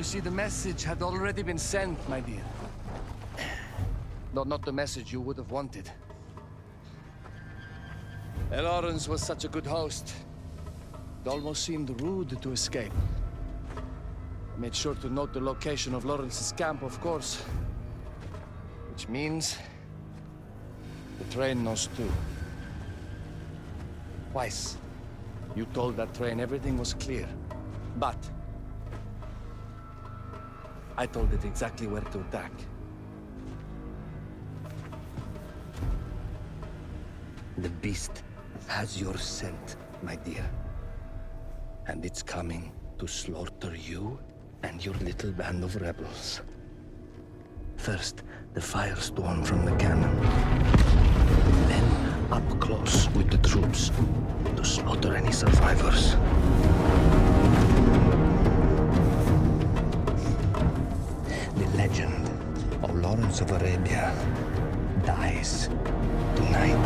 see, the message had already been sent, my dear. Though not the message you would have wanted. Lawrence was such a good host. It almost seemed rude to escape. I made sure to note the location of Lawrence's camp, of course. Which means... the train knows too. Twice, you told that train everything was clear. But... I told it exactly where to attack. The beast has your scent, my dear. And it's coming to slaughter you and your little band of rebels. First, the firestorm from the cannon. Then, up close with the troops to slaughter any survivors. The legend of Lawrence of Arabia dies tonight.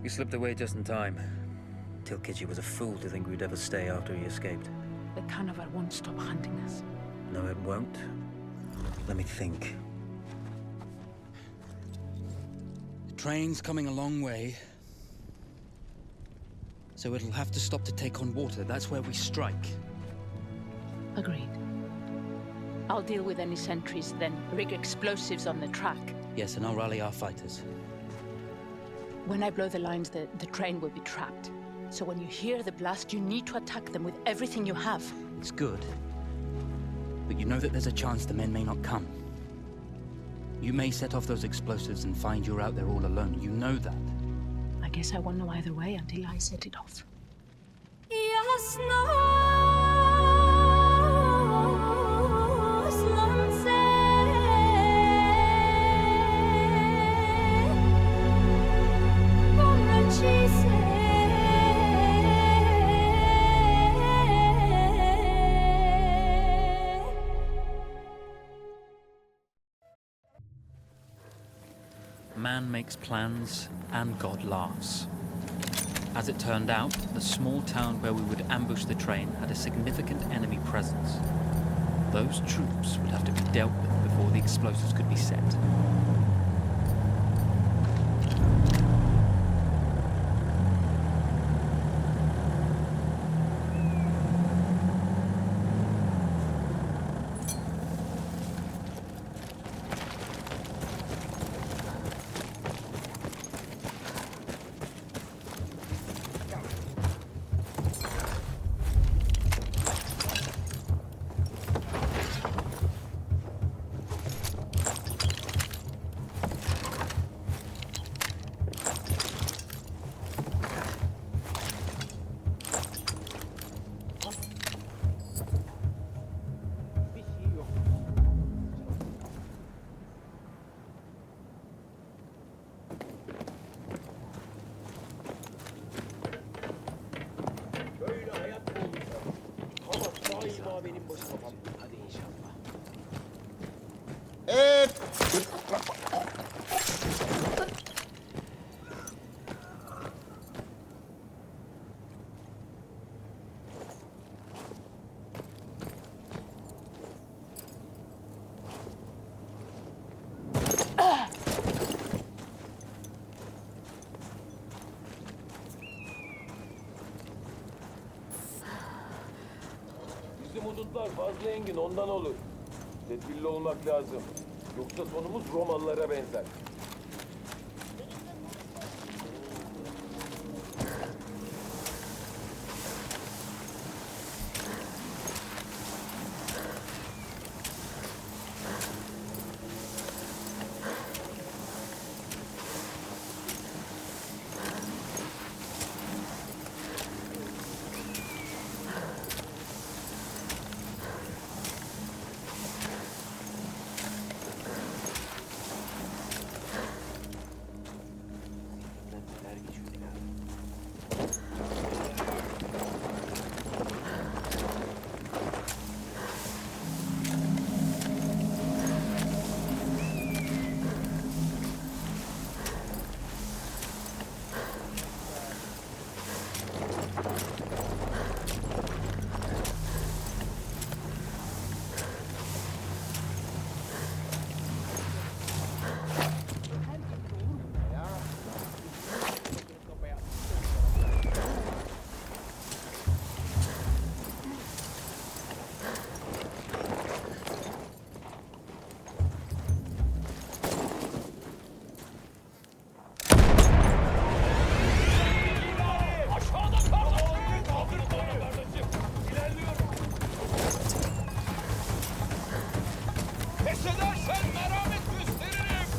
You slipped away just in time. Tilkitchi was a fool to think we'd ever stay after he escaped. The Carnival won't stop hunting us. No, it won't. Let me think. The train's coming a long way. So it'll have to stop to take on water. That's where we strike. Agreed. I'll deal with any sentries, then rig explosives on the track. Yes, and I'll rally our fighters. When I blow the lines, the train will be trapped. So when you hear the blast, you need to attack them with everything you have. It's good. But you know that there's a chance the men may not come. You may set off those explosives and find you're out there all alone. You know that. I guess I won't know either way until I set it off. Man makes plans, and God laughs. As it turned out, the small town where we would ambush the train had a significant enemy presence. Those troops would have to be dealt with before the explosives could be set. Bizim hudutlar fazla engin, ondan olur. Tedbirli olmak lazım. Yoksa sonumuz Romalılara benzer. temas edersen merhamet gösteririm.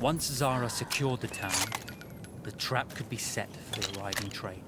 Once Zara secured the town, the trap could be set for the arriving train.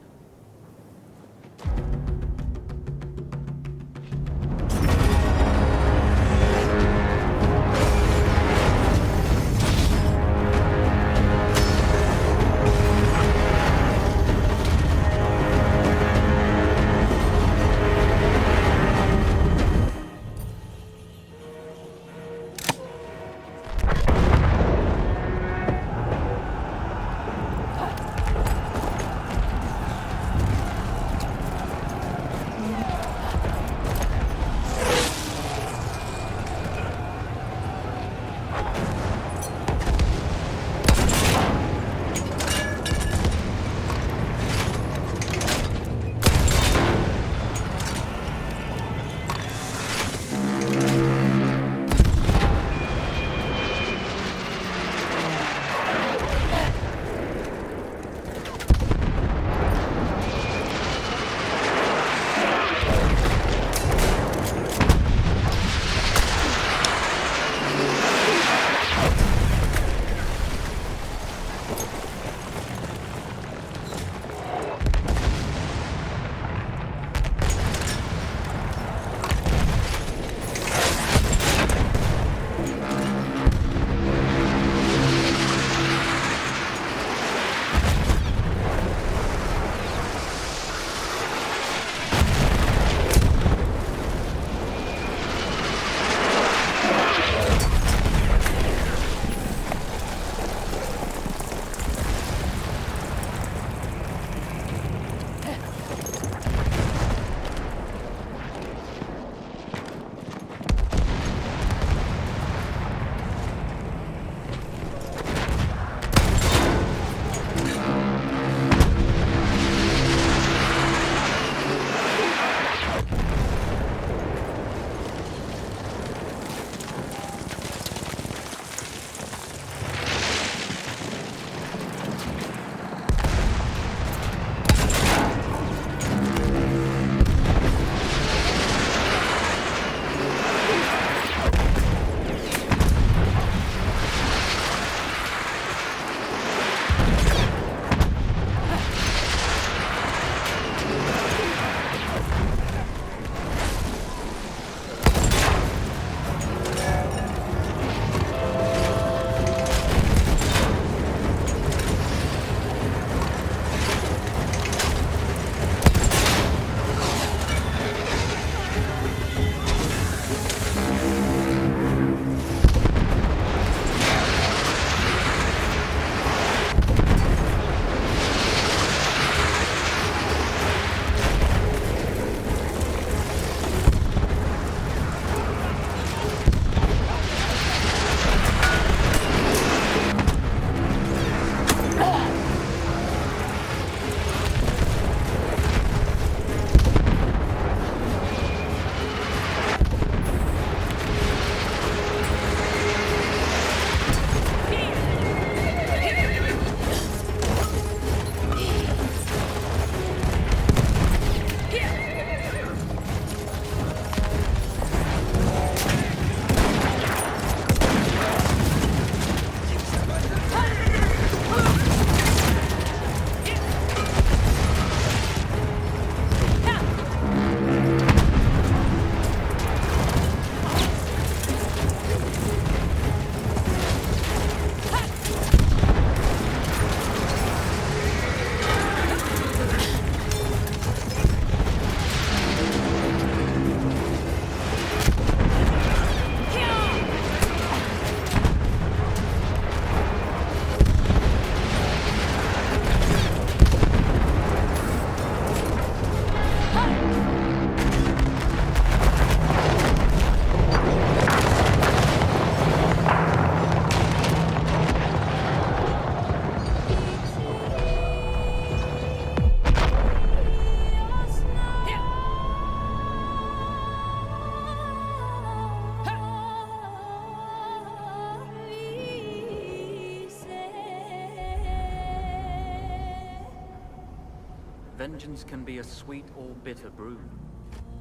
Vengeance can be a sweet or bitter brew.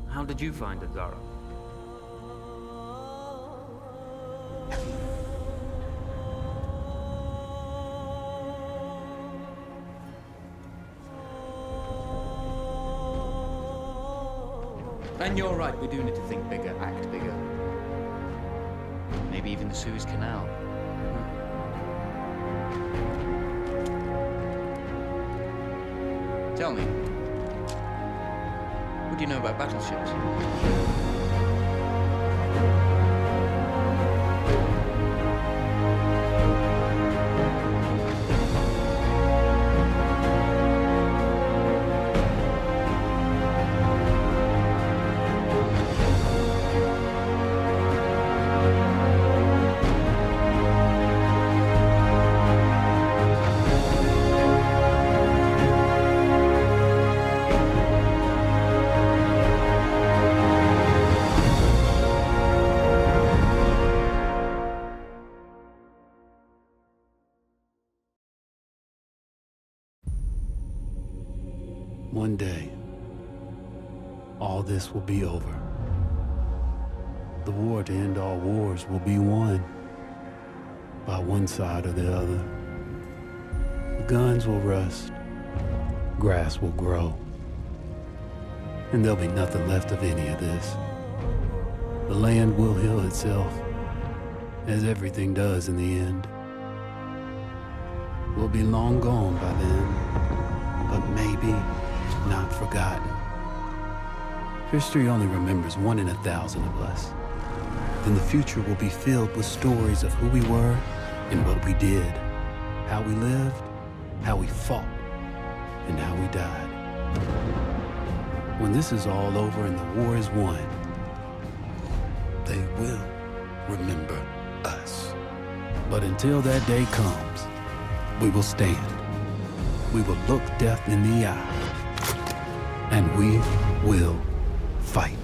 How did you find it, Zara? And you're right, we do need to think bigger, act bigger. Maybe even the Suez Canal. Tell me, what do you know about battleships? One day, all this will be over. The war to end all wars will be won by one side or the other. guns will rust, grass will grow, and there'll be nothing left of any of this. The land will heal itself, as everything does in the end. We'll be long gone by then, but maybe not forgotten. History only remembers 1 in 1,000 of us. Then the future will be filled with stories of who we were and what we did, how we lived, how we fought, and how we died. When this is all over and the war is won, they will remember us. But until that day comes, we will stand. We will look death in the eye. And we will fight.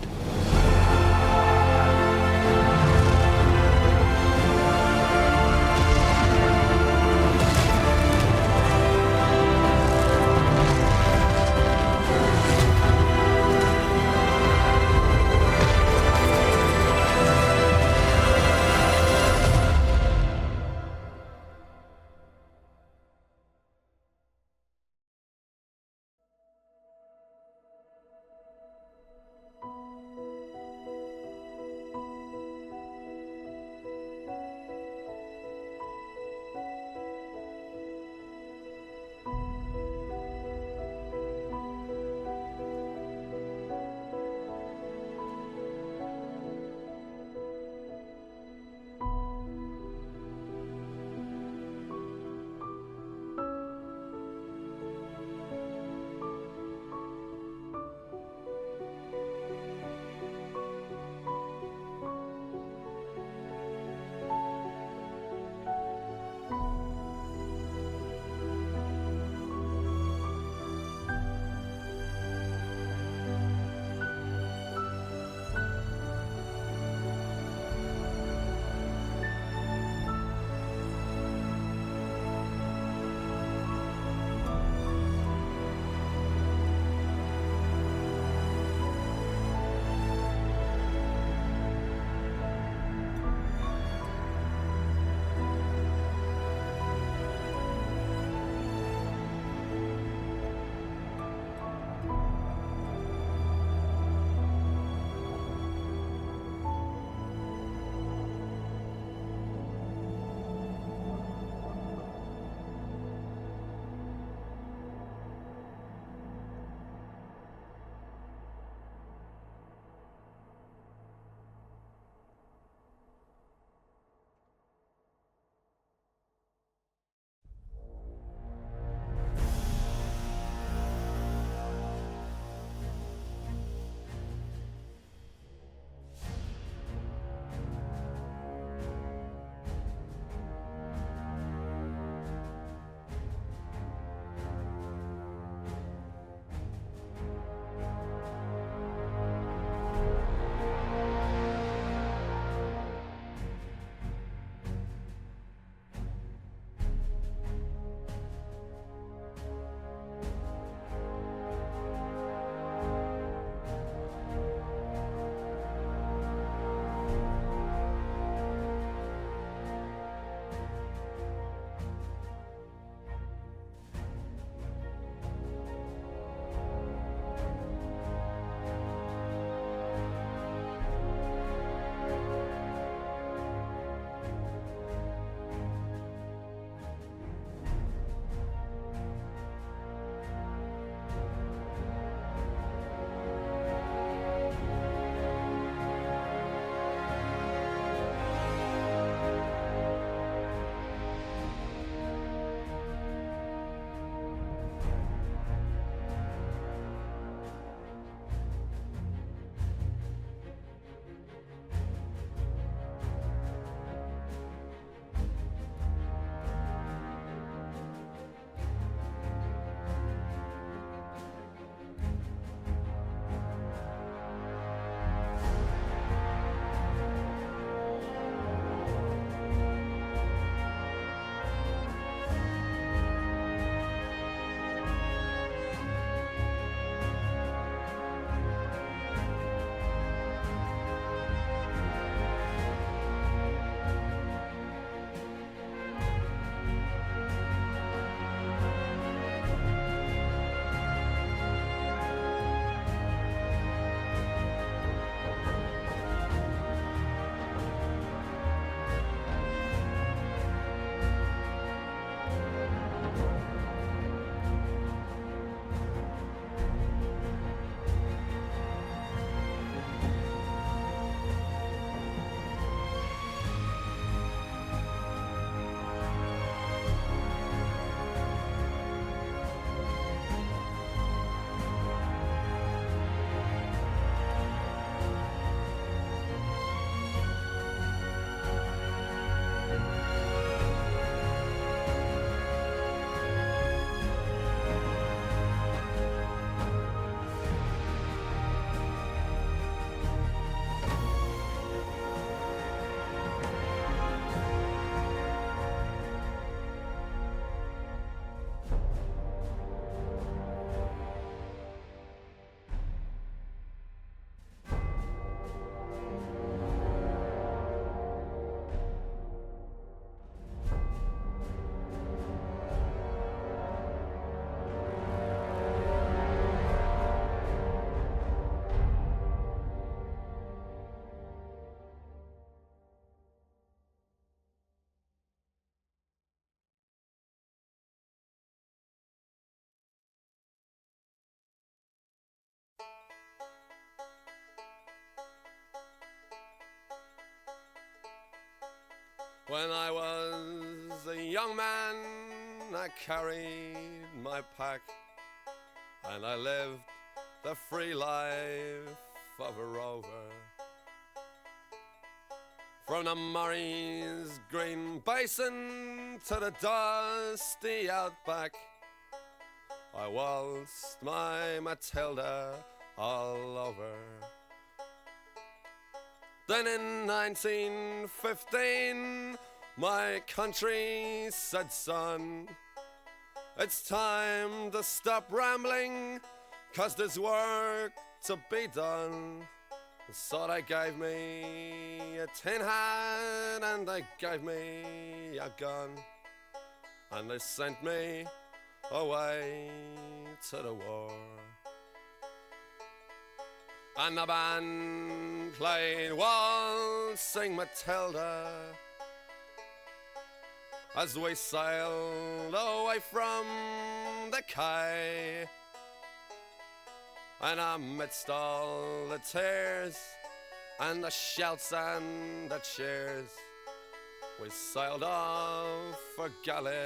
When I was a young man, I carried my pack, and I lived the free life of a rover. From the Murray's green basin to the dusty outback, I waltzed my Matilda all over. Then in 1915, my country said, son, it's time to stop rambling, 'cause there's work to be done. So they gave me a tin hat and they gave me a gun, and they sent me away to the war. And the band played Waltzing Matilda as we sailed away from the quay. And amidst all the tears and the shouts and the cheers, we sailed off for Gallipoli.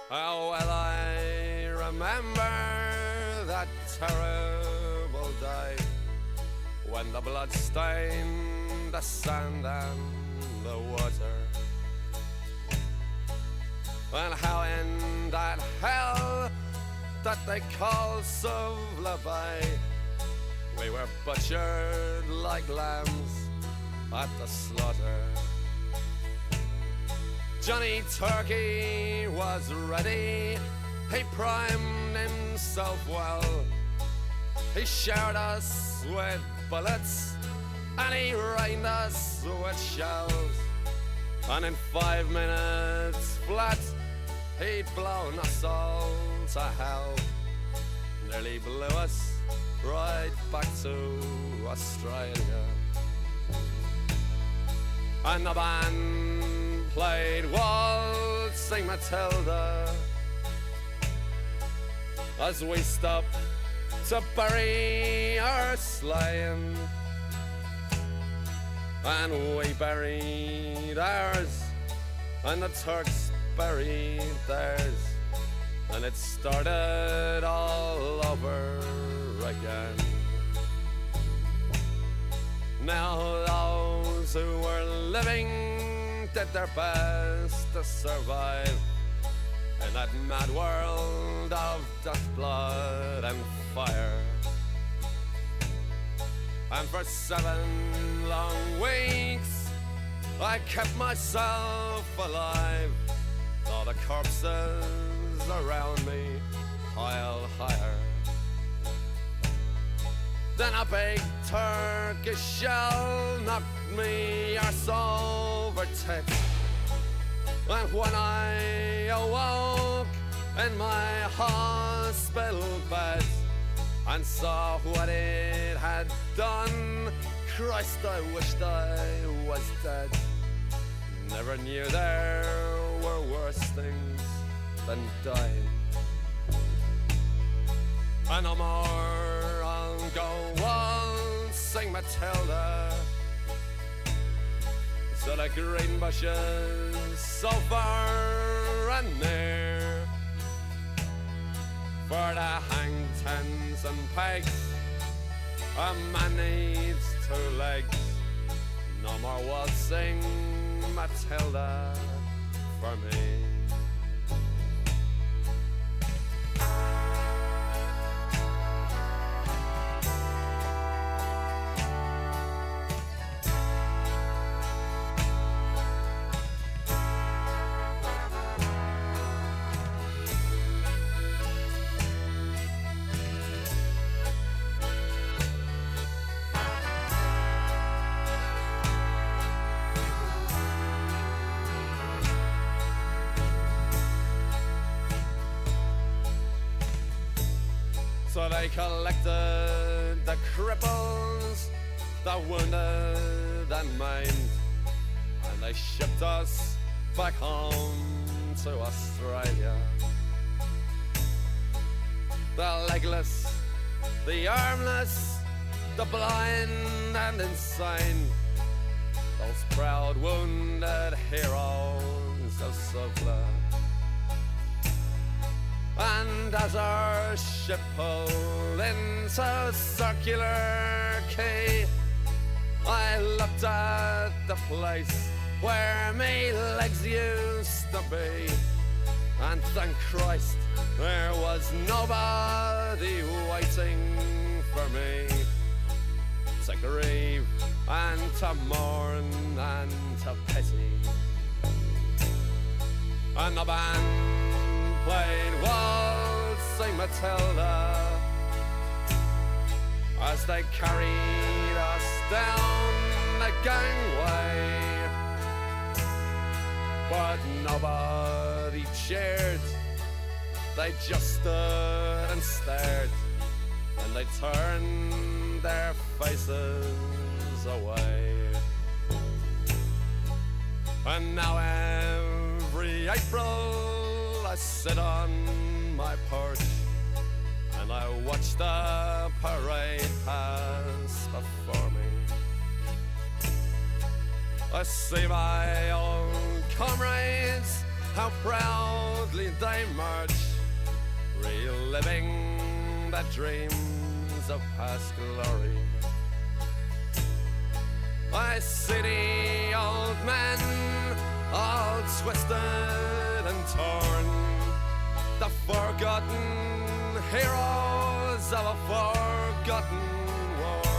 How well I remember that terrible day when the blood stained the sand and the water, and how in that hell that they call Suvla Bay, we were butchered like lambs at the slaughter. Johnny Turkey was ready, he primed himself well, he showered us with bullets and he rained us with shells, and in 5 minutes flat he'd blown us all to hell, nearly blew us right back to Australia. And the band played Waltzing Matilda as we stopped to bury our slain, and we buried ours and the Turks buried theirs, and it started all over again. Now those who were living did their best to survive in that mad world of dust, blood and fire. And for 7 long weeks I kept myself alive, all the corpses around me piled higher. Then a big Turkish shell knocked me arse over tits, and when I awoke in my hospital bed and saw what it had done, Christ, I wished I was dead. Never knew there were worse things than dying. And no more I'll go waltzing Matilda to the green bushes so far and near, for the hang tens and pegs a man needs 2 legs. No more waltzing Matilda for me. So they collected the cripples, the wounded and maimed, and they shipped us back home to Australia. The legless, the armless, the blind and insane, those proud wounded heroes of Suvla. And as our ship pulled into Circular Quay, I looked at the place where me legs used to be, and thank Christ there was nobody waiting for me to grieve and to mourn and to pity. And the band played Waltzing Matilda as they carried us down the gangway, but nobody cheered. They just stood and stared, and they turned their faces away. And now every April I sit on my porch and I watch the parade pass before me. I see my old comrades, how proudly they march, reliving the dreams of past glory. I see the old men, all twisted and torn, the forgotten heroes of a forgotten war.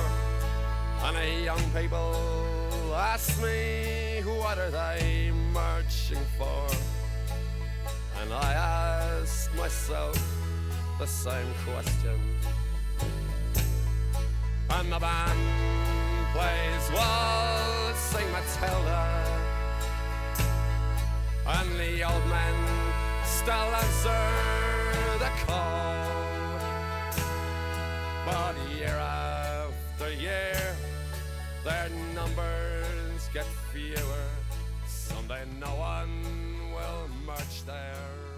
And the young people ask me, what are they marching for? And I ask myself the same question. And the band plays Waltzing Matilda, and the old men still answer the call. But year after year, their numbers get fewer. Someday no one will march there